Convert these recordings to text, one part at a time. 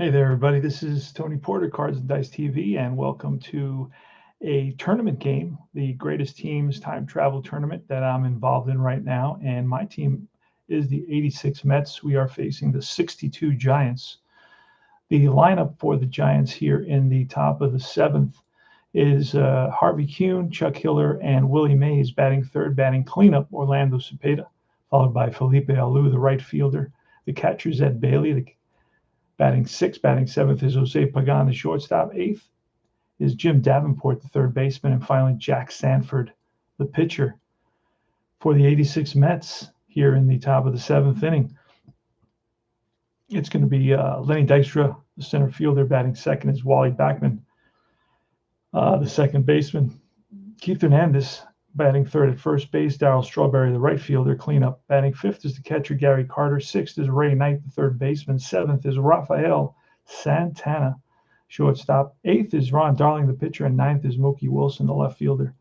Hey there, everybody. This is Tony Porter, Cards and Dice TV, and welcome to a tournament game, the Greatest Teams Time Travel Tournament that I'm involved in right now. And my team is the 86 Mets. We are facing the 62 Giants. The lineup for the Giants here in the top of the seventh is Harvey Kuhn, Chuck Hiller, and Willie Mays batting third, batting cleanup, Orlando Cepeda, followed by Felipe Alou, the right fielder. The catcher's Ed Bailey, the batting sixth. Batting seventh is Jose Pagan, the shortstop. Eighth is Jim Davenport, the third baseman. And finally, Jack Sanford, the pitcher for the 86 Mets here in the top of the seventh inning. It's going to be Lenny Dykstra, the center fielder. Batting second is Wally Backman, the second baseman. Keith Hernandez batting third at first base. Darryl Strawberry, the right fielder, cleanup. Batting fifth is the catcher, Gary Carter. Sixth is Ray Knight, the third baseman. Seventh is Rafael Santana, shortstop. Eighth is Ron Darling, the pitcher. And ninth is Mookie Wilson, the left fielder.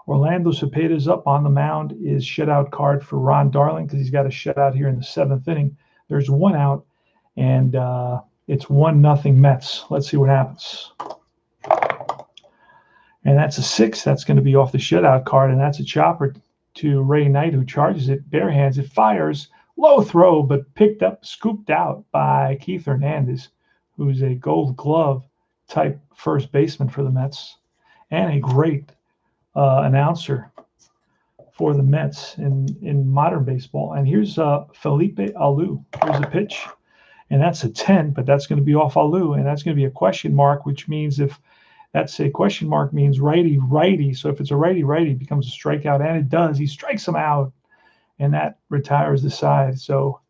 Orlando Cepeda is up on the mound. Is shutout card for Ron Darling because he's got a shutout here in the seventh inning. There's one out, and it's 1-0 Mets. Let's see what happens. And that's a six. That's going to be off the shutout card, and that's a chopper to Ray Knight, who charges it bare hands. It fires, low throw, but picked up, scooped out by Keith Hernandez, who's a Gold Glove type first baseman for the Mets, and a great announcer for the Mets in modern baseball. And here's Felipe Alou. Here's a pitch, and that's a 10, but that's going to be off Alou, and that's going to be a question mark, which means if that's a question mark means righty. So if it's a righty, it becomes a strikeout, and it does. He strikes him out, and that retires the side. So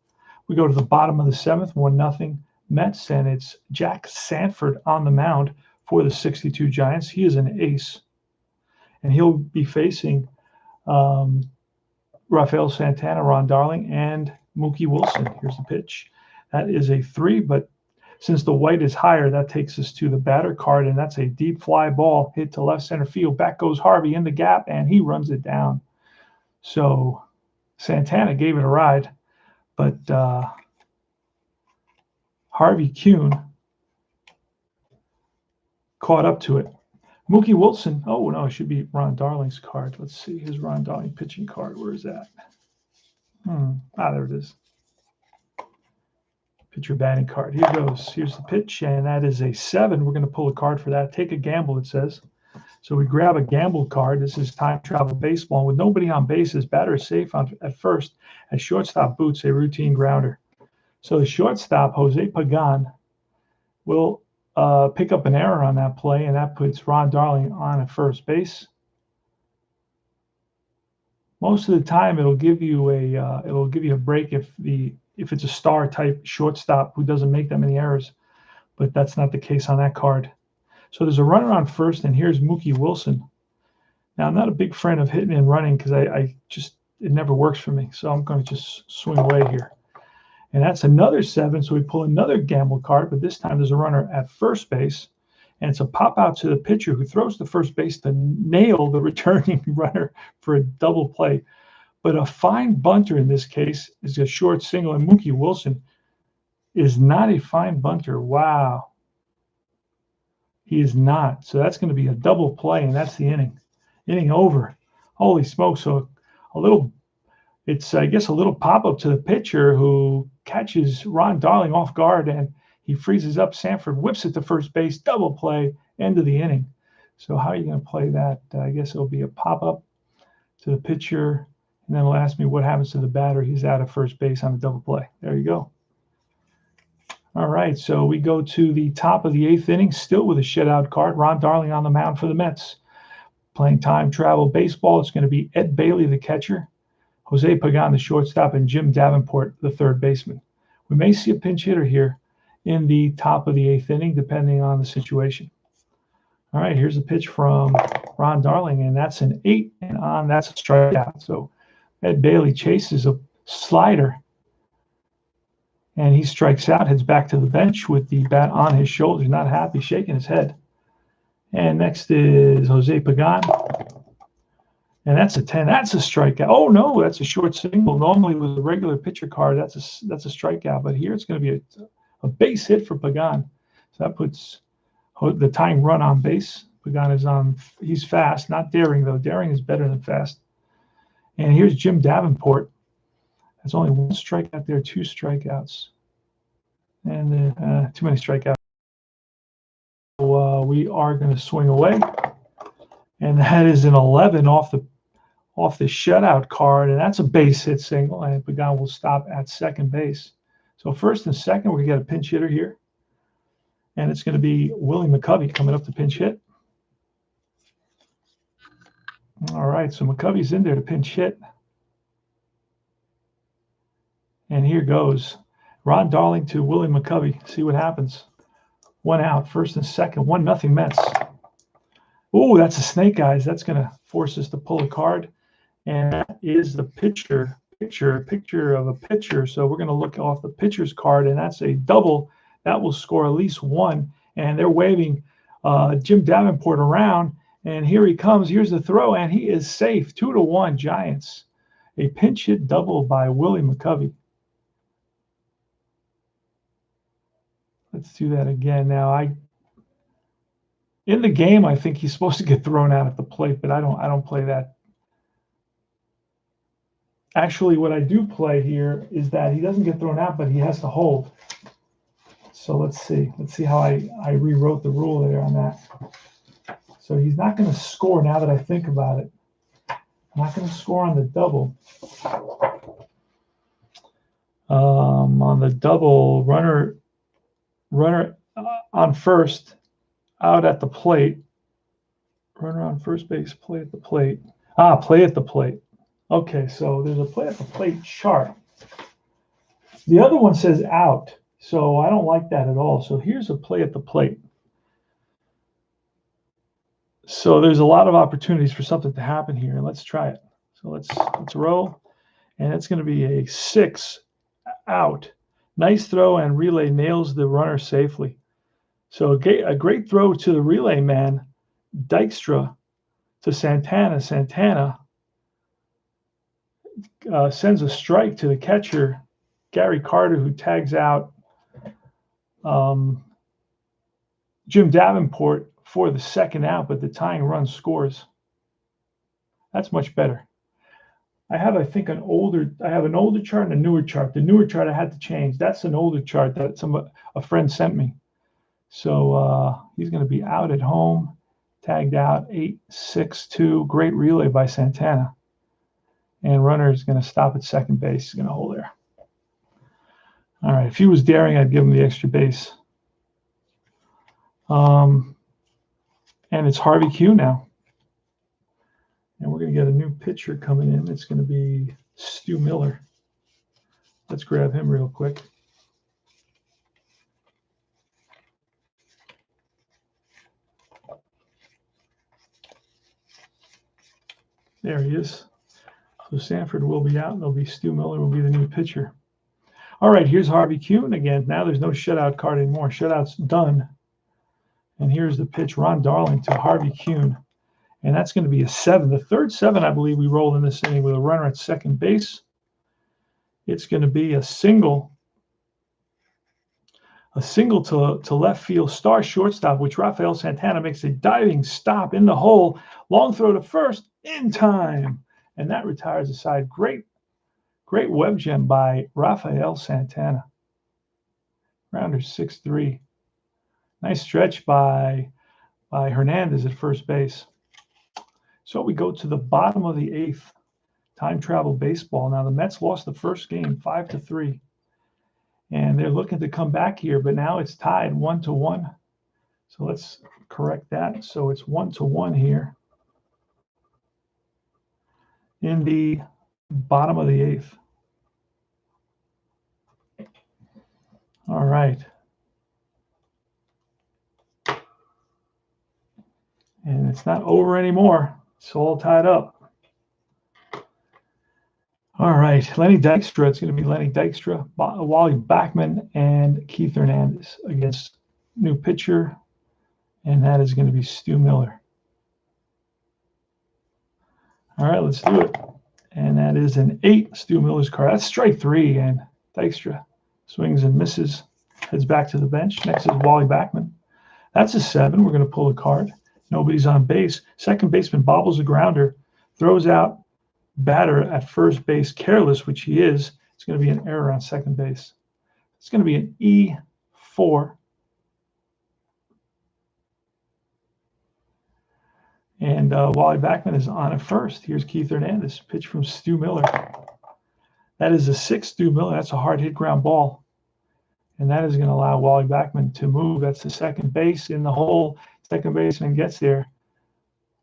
we go to the bottom of the seventh, 1-0 Mets, and it's Jack Sanford on the mound for the 62 Giants. He is an ace, and he'll be facing Rafael Santana, Ron Darling, and Mookie Wilson. Here's the pitch. That is a 3, but since the white is higher, that takes us to the batter card, and that's a deep fly ball hit to left center field. Back goes Harvey in the gap, and he runs it down. So Santana gave it a ride, but Harvey Kuhn caught up to it. Mookie Wilson, oh no, it should be Ron Darling's card. Let's see his Ron Darling pitching card. Where is that? There it is. Pitcher batting card. Here goes. Here's the pitch, and that is a 7. We're going to pull a card for that. Take a gamble, it says. So we grab a gamble card. This is time travel baseball. With nobody on bases, batter is safe at first. As shortstop boots a routine grounder. So the shortstop, Jose Pagan, will pick up an error on that play, and that puts Ron Darling on at first base. Most of the time, it'll give you a break if it's a star type shortstop who doesn't make that many errors, but that's not the case on that card. So there's a runner on first, and here's Mookie Wilson. Now, I'm not a big friend of hitting and running because it never works for me. So I'm going to just swing away here. And that's another 7. So we pull another gamble card, but this time there's a runner at first base, and it's a pop out to the pitcher who throws to first base to nail the returning runner for a double play. But a fine bunter in this case is a short single, and Mookie Wilson is not a fine bunter. Wow. He is not. So that's going to be a double play, and that's the inning. Inning over. Holy smokes. So a little pop-up to the pitcher who catches Ron Darling off guard, and he freezes up. Sanford whips it to first base, double play, end of the inning. So how are you going to play that? I guess it'll be a pop-up to the pitcher, and then it'll ask me what happens to the batter. He's out of first base on a double play. There you go. All right, so we go to the top of the 8th inning, still with a shutout card. Ron Darling on the mound for the Mets. Playing time travel baseball, it's going to be Ed Bailey, the catcher, Jose Pagan, the shortstop, and Jim Davenport, the third baseman. We may see a pinch hitter here in the top of the 8th inning, depending on the situation. All right, here's a pitch from Ron Darling, and that's an 8, and that's a strikeout. So Ed Bailey chases a slider, and he strikes out, heads back to the bench with the bat on his shoulders, not happy, shaking his head. And next is Jose Pagan, and that's a 10. That's a strikeout. Oh no, that's a short single. Normally with a regular pitcher card, that's a strikeout, but here it's going to be a base hit for Pagan. So that puts the tying run on base. Pagan is on. He's fast, not daring though. Daring is better than fast. And here's Jim Davenport. There's only one strikeout there, 2 strikeouts, and too many strikeouts. So we are going to swing away, and that is an 11 off the shutout card, and that's a base hit single, and Pagan will stop at second base. So first and second, we're going to get a pinch hitter here, and it's going to be Willie McCovey coming up to pinch hit. All right, so McCovey's in there to pinch hit. And here goes. Ron Darling to Willie McCovey. See what happens. 1 out, first and second. 1-0 Mets. Oh, that's a snake, guys. That's going to force us to pull a card. And that is the picture of a pitcher. So we're going to look off the pitcher's card, and that's a double. That will score at least 1. And they're waving Jim Davenport around. And here he comes. Here's the throw, and he is safe. 2-1 Giants. A pinch hit double by Willie McCovey. Let's do that again. Now, in the game, I think he's supposed to get thrown out at the plate, but I don't play that. Actually, what I do play here is that he doesn't get thrown out, but he has to hold. So let's see. Let's see how I rewrote the rule there on that. So he's not going to score now that I think about it. Not going to score on the double. On the double, runner on first, out at the plate. Runner on first base, play at the plate. Play at the plate. Okay, so there's a play at the plate chart. The other one says out, so I don't like that at all. So here's a play at the plate. So there's a lot of opportunities for something to happen here. Let's try it. So let's roll, and it's going to be a 6 out. Nice throw, and relay nails the runner safely. So a great throw to the relay man, Dykstra, to Santana. Santana sends a strike to the catcher, Gary Carter, who tags out Jim Davenport for the second out, but the tying run scores. That's much better. I have an older chart and a newer chart. The newer chart I had to change. That's an older chart that a friend sent me. So he's going to be out at home, tagged out 8-6-2. Great relay by Santana. And runner is going to stop at second base. He's going to hold there. All right. If he was daring, I'd give him the extra base. And it's Harvey Q now. And we're going to get a new pitcher coming in. It's going to be Stu Miller. Let's grab him real quick. There he is. So Sanford will be out, and there'll be Stu Miller will be the new pitcher. All right, here's Harvey Kuhn again. Now there's no shutout card anymore. Shutout's done. And here's the pitch, Ron Darling to Harvey Kuhn. And that's going to be a 7. The third 7, I believe, we rolled in this inning with a runner at second base. It's going to be a single to left field star shortstop, which Rafael Santana makes a diving stop in the hole. Long throw to first in time. And that retires the side. Great web gem by Rafael Santana. Rounder 6-3. Nice stretch by Hernandez at first base. So we go to the bottom of the 8th. Time travel baseball. Now the Mets lost the first game 5-3. And they're looking to come back here, but now it's tied 1-1. So let's correct that. So it's 1-1 here in the bottom of the 8th. All right. And it's not over anymore. It's all tied up. All right, Lenny Dykstra. It's going to be Lenny Dykstra, Wally Backman, and Keith Hernandez against new pitcher, and that is going to be Stu Miller. All right, let's do it. And that is an 8, Stu Miller's card. That's strike 3, and Dykstra swings and misses. heads back to the bench. Next is Wally Backman. That's a 7. We're going to pull a card. Nobody's on base. Second baseman bobbles a grounder, throws out batter at first base careless, which he is. It's going to be an error on second base. It's going to be an E4. And Wally Backman is on at first. Here's Keith Hernandez, pitch from Stu Miller. That is a 6, Stu Miller. That's a hard hit ground ball. And that is going to allow Wally Backman to move. That's the second base in the hole. Second baseman gets there.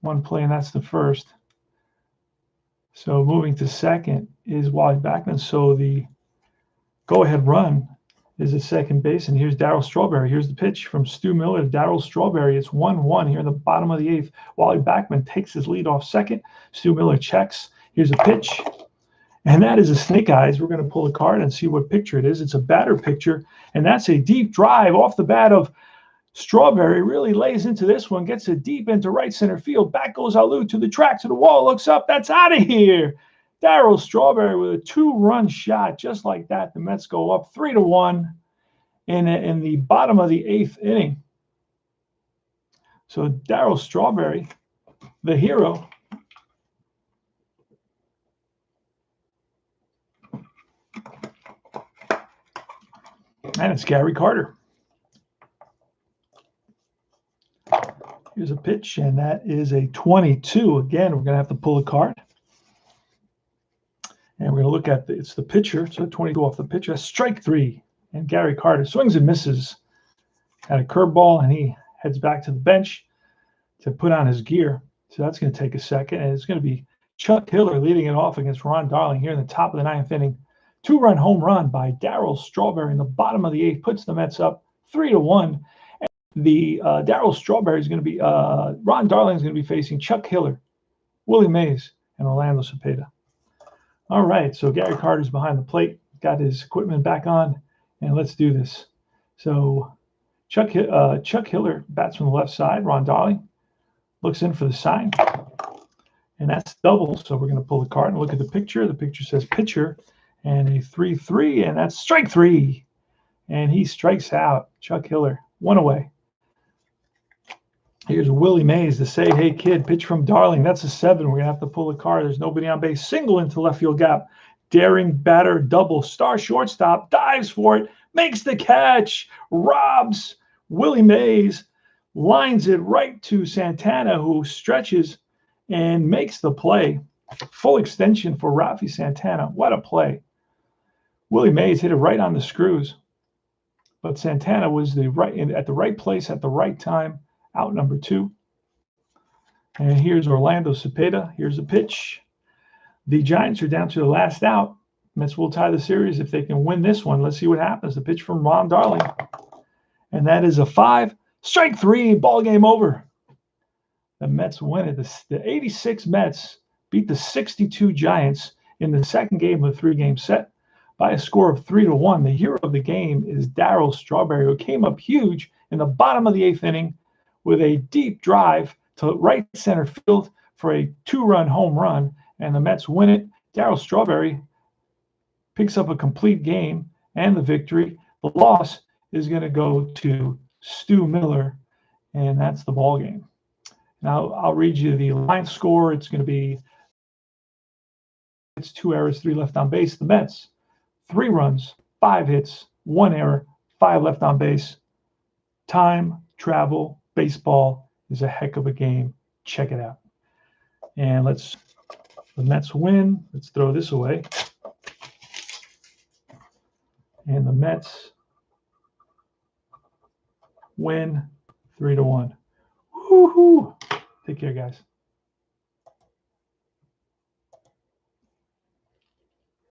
One play, and that's the first. So moving to second is Wally Backman. So the go-ahead run is at second base. And here's Darryl Strawberry. Here's the pitch from Stu Miller to Darryl Strawberry. It's 1-1 here in the bottom of the 8th. Wally Backman takes his lead off second. Stu Miller checks. Here's a pitch. And that is a snake eyes. We're going to pull a card and see what picture it is. It's a batter picture. And that's a deep drive off the bat of Strawberry. Really lays into this one. Gets it deep into right center field. Back goes Alou to the track, to the wall. Looks up. That's out of here. Darryl Strawberry with a 2-run shot. Just like that, the Mets go up 3-1 in the bottom of the 8th inning. So Darryl Strawberry, the hero. And it's Gary Carter. Here's a pitch, and that is a 22. Again, we're going to have to pull a card. And we're going to look at it's the pitcher. So 22 off the pitcher. That's strike 3. And Gary Carter swings and misses at a curveball, and he heads back to the bench to put on his gear. So that's going to take a second. And it's going to be Chuck Hiller leading it off against Ron Darling here in the top of the 9th inning. 2-run home run by Darryl Strawberry in the bottom of the 8th puts the Mets up 3-1. And the Darryl Strawberry is going to be Ron Darling is going to be facing Chuck Hiller, Willie Mays, and Orlando Cepeda. All right, so Gary Carter's behind the plate, got his equipment back on, and let's do this. So Chuck Hiller bats from the left side. Ron Darling looks in for the sign, and that's double. So we're going to pull the card and look at the picture. The picture says pitcher. And a 3-3, and that's strike 3. And he strikes out. Chuck Hiller, 1 away. Here's Willie Mays to say, hey, kid, pitch from Darling. That's a 7. We're going to have to pull a card. There's nobody on base. Single into left field gap. Daring batter, double. Star shortstop, dives for it, makes the catch, robs Willie Mays, lines it right to Santana, who stretches and makes the play. Full extension for Rafi Santana. What a play. Willie Mays hit it right on the screws, but Santana was at the right place at the right time, out number 2. And here's Orlando Cepeda. Here's a pitch. The Giants are down to the last out. Mets will tie the series if they can win this one. Let's see what happens. The pitch from Ron Darling. And that is a 5. Strike 3. Ball game over. The Mets win it. The 86 Mets beat the 62 Giants in the second game of the 3-game set by a score of 3-1. The hero of the game is Darryl Strawberry, who came up huge in the bottom of the 8th inning with a deep drive to right center field for a 2-run home run, and the Mets win it. Darryl Strawberry picks up a complete game and the victory. The loss is going to go to Stu Miller, and that's the ball game. Now I'll read you the line score. It's going to be 2 errors, 3 left on base. The Mets, 3 runs, 5 hits, 1 error, 5 left on base. Time, travel, baseball is a heck of a game. Check it out. And the Mets win. Let's throw this away. And the Mets win 3-1. Woo-hoo. Take care, guys.